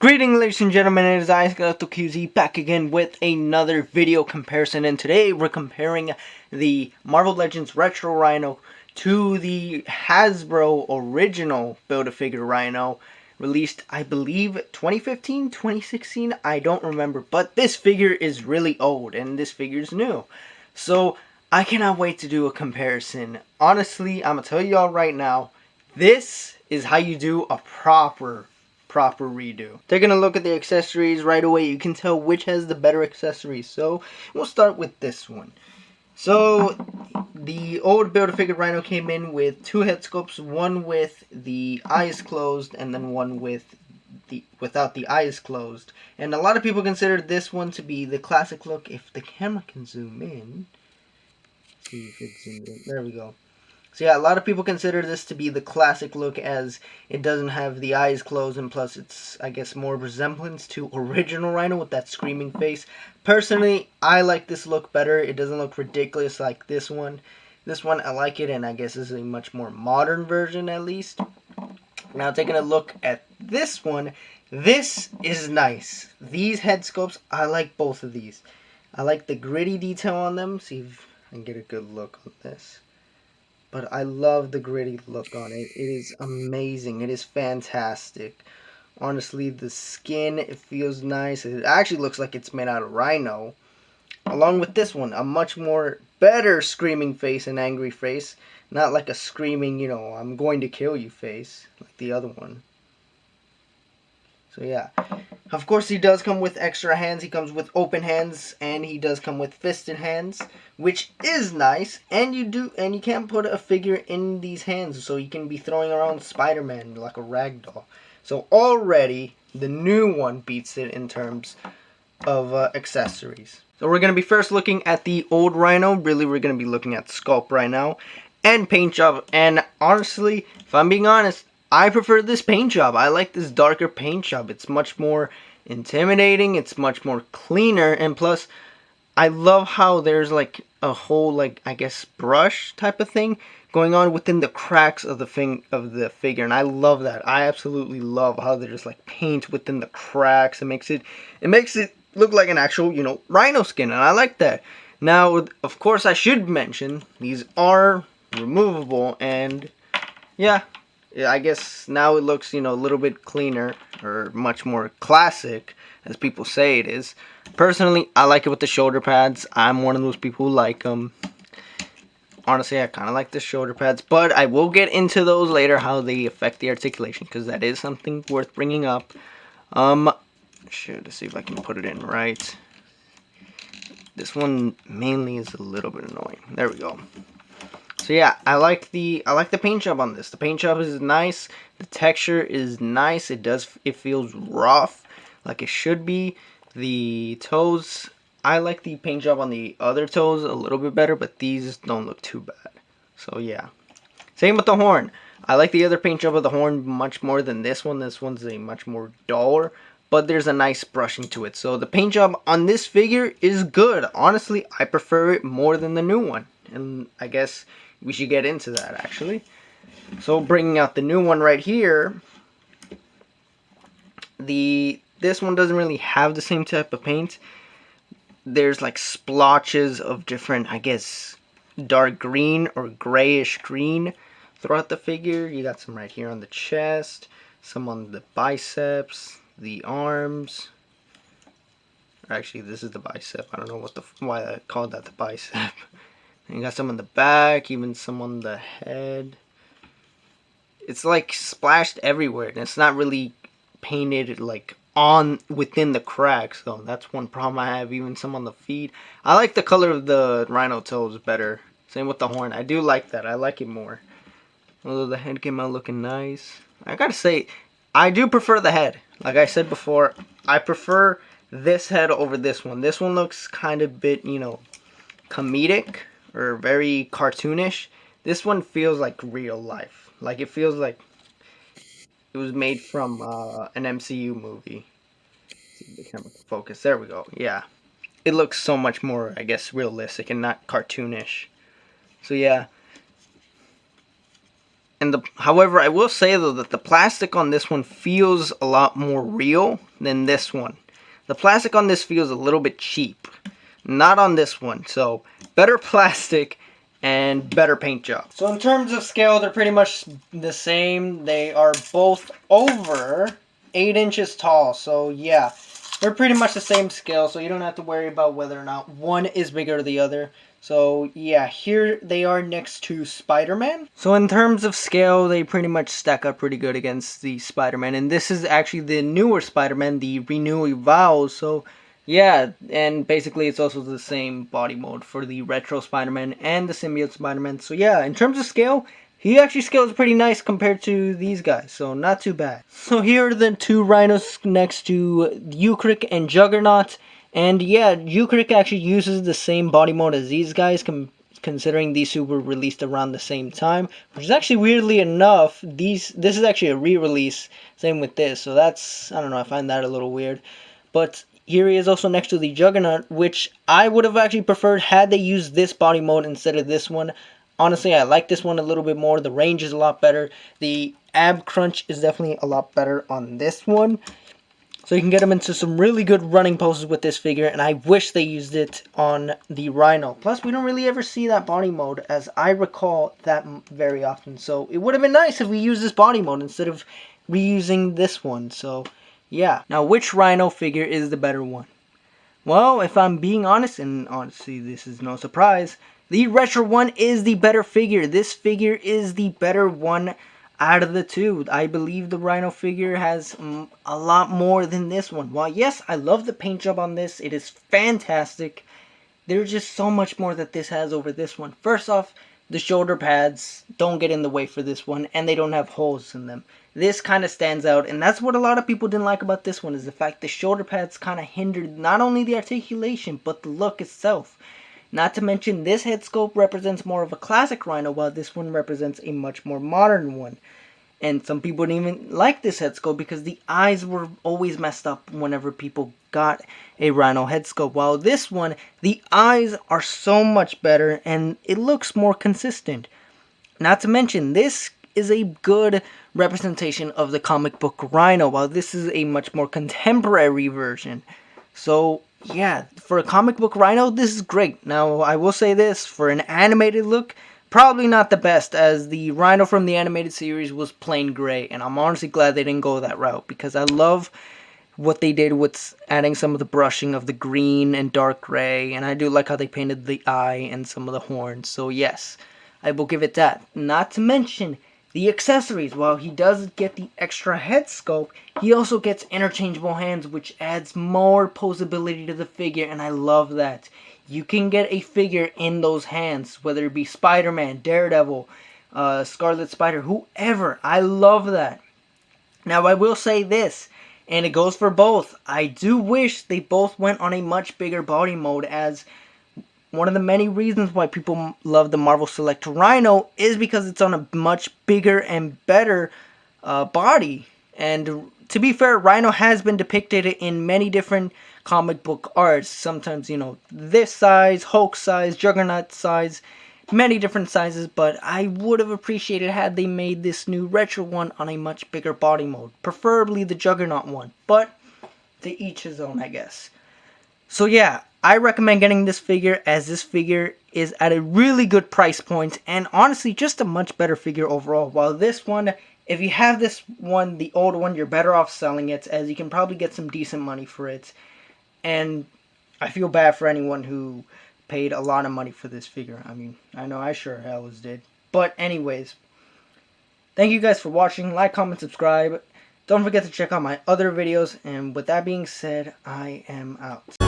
Greetings, ladies and gentlemen, it is I, Sculpt, back again with another video comparison, and today we're comparing the Marvel Legends Retro Rhino to the Hasbro original Build-A-Figure Rhino, released, I believe, 2015, 2016, I don't remember, but this figure is really old, and this figure is new, so I cannot wait to do a comparison. Honestly, I'm going to tell y'all right now, this is how you do a proper redo. Taking a look at the accessories right away, you can tell which has the better accessories. So we'll start with this one. So the old Build-A-Figure Rhino came in with two head sculpts, one with the eyes closed and then one without the eyes closed. And a lot of people consider this one to be the classic look. If the camera can zoom in, see if it zoomed in. There we go. So yeah, a lot of people consider this to be the classic look as it doesn't have the eyes closed, and plus it's, I guess, more resemblance to original Rhino with that screaming face. Personally, I like this look better. It doesn't look ridiculous like this one. This one, I like it, and I guess this is a much more modern version at least. Now taking a look at this one, this is nice. These head sculpts, I like both of these. I like the gritty detail on them. See if I can get a good look on this. But I love the gritty look on it. It is amazing. It is fantastic. Honestly, the skin, it feels nice. It actually looks like it's made out of Rhino. Along with this one, a much more better screaming face and angry face. Not like a screaming, you know, I'm going to kill you face, like the other one. So yeah. Of course, he does come with extra hands. He comes with open hands, and he does come with fisted hands, which is nice. And you can put a figure in these hands, so you can be throwing around Spider-Man like a rag doll. So already, the new one beats it in terms of accessories. So we're going to be first looking at the old Rhino. Really, we're going to be looking at Sculpt right now, and paint job. And honestly, if I'm being honest, I prefer this paint job. I like this darker paint job. It's much more intimidating. It's much more cleaner. And plus, I love how there's like a whole, like, I guess, brush type of thing going on within the cracks of the figure. And I love that. I absolutely love how there's like paint within the cracks. It makes it look like an actual, you know, Rhino skin. And I like that. Now, of course, I should mention these are removable, and yeah, I guess now it looks, you know, a little bit cleaner, or much more classic, as people say it is. Personally, I like it with the shoulder pads. I'm one of those people who like them. Honestly, I kind of like the shoulder pads, but I will get into those later, how they affect the articulation, because that is something worth bringing up. Let's see if I can put it in right. This one mainly is a little bit annoying. There we go. So yeah, I like the paint job on this. The paint job is nice. The texture is nice. It feels rough, like it should be. The toes, I like the paint job on the other toes a little bit better, but these don't look too bad. So yeah. Same with the horn. I like the other paint job of the horn much more than this one. This one's a much more duller, but there's a nice brushing to it. So the paint job on this figure is good. Honestly, I prefer it more than the new one. And I guess we should get into that, actually. So bringing out the new one right here, this one doesn't really have the same type of paint. There's like splotches of different, I guess, dark green or grayish green throughout the figure. You got some right here on the chest, some on the biceps, the arms. Actually, this is the bicep. I don't know why I called that the bicep. And you got some on the back, even some on the head. It's like splashed everywhere, and it's not really painted like within the cracks. So that's one problem I have. Even some on the feet. I like the color of the Rhino toes better. Same with the horn. I do like that. I like it more. Although the head came out looking nice. I gotta say, I do prefer the head. Like I said before, I prefer this head over this one. This one looks kind of bit, you know, comedic, or very cartoonish. This one feels like real life. Like it feels like it was made from an MCU movie. Let's see if the camera can focus. There we go. Yeah. It looks so much more, I guess, realistic and not cartoonish. So yeah. However, I will say though that the plastic on this one feels a lot more real than this one. The plastic on this feels a little bit cheap. Not on this one. So, better plastic and better paint job. So in terms of scale, they're pretty much the same. They are both over 8 inches tall. So yeah, they're pretty much the same scale. So you don't have to worry about whether or not one is bigger than the other. So yeah, here they are next to Spider-Man. So in terms of scale, they pretty much stack up pretty good against the Spider-Man. And this is actually the newer Spider-Man, the Rhino Evolve. So yeah, and basically it's also the same body mode for the retro Spider-Man and the symbiote Spider-Man. So yeah, in terms of scale, he actually scales pretty nice compared to these guys, so not too bad. So here are the two Rhinos next to Ukrik and Juggernaut. And yeah, Ukrik actually uses the same body mode as these guys, considering these two were released around the same time. Which is actually, weirdly enough, this is actually a re-release, same with this. So that's, I don't know, I find that a little weird. But here he is also next to the Juggernaut, which I would have actually preferred had they used this body mode instead of this one. Honestly, I like this one a little bit more. The range is a lot better. The ab crunch is definitely a lot better on this one. So you can get him into some really good running poses with this figure, and I wish they used it on the Rhino. Plus, we don't really ever see that body mode, as I recall, that very often. So it would have been nice if we used this body mode instead of reusing this one. So yeah. Now, which Rhino figure is the better one? Well, if I'm being honest, and honestly this is no surprise, the retro one is the better figure. This figure is the better one out of the two. I believe the Rhino figure has a lot more than this one. While yes, I love the paint job on this. It is fantastic. There's just so much more that this has over this one. First off, the shoulder pads don't get in the way for this one, and they don't have holes in them. This kind of stands out, and that's what a lot of people didn't like about this one, is the fact the shoulder pads kind of hindered not only the articulation, but the look itself. Not to mention, this head sculpt represents more of a classic Rhino, while this one represents a much more modern one. And some people didn't even like this head sculpt because the eyes were always messed up whenever people got a Rhino head sculpt. While this one, the eyes are so much better and it looks more consistent. Not to mention, this is a good representation of the comic book Rhino, while this is a much more contemporary version. So yeah, for a comic book Rhino, this is great. Now, I will say this, for an animated look, probably not the best, as the Rhino from the animated series was plain gray, and I'm honestly glad they didn't go that route, because I love what they did with adding some of the brushing of the green and dark gray, and I do like how they painted the eye and some of the horns. So yes, I will give it that. Not to mention the accessories. While he does get the extra head sculpt, he also gets interchangeable hands, which adds more posability to the figure, and I love that. You can get a figure in those hands, whether it be Spider-Man, Daredevil, Scarlet Spider, whoever. I love that. Now, I will say this, and it goes for both. I do wish they both went on a much bigger body mode, as one of the many reasons why people love the Marvel Select Rhino is because it's on a much bigger and better body. And to be fair, Rhino has been depicted in many different comic book arts. Sometimes, you know, this size, Hulk size, Juggernaut size, many different sizes. But I would have appreciated had they made this new retro one on a much bigger body mode. Preferably the Juggernaut one. But to each his own, I guess. So yeah, I recommend getting this figure, as this figure is at a really good price point, and honestly just a much better figure overall. While this one, if you have this one, the old one, you're better off selling it, as you can probably get some decent money for it. And I feel bad for anyone who paid a lot of money for this figure. I mean, I know I sure hell did. But anyways, thank you guys for watching. Like, comment, subscribe. Don't forget to check out my other videos, and with that being said, I am out.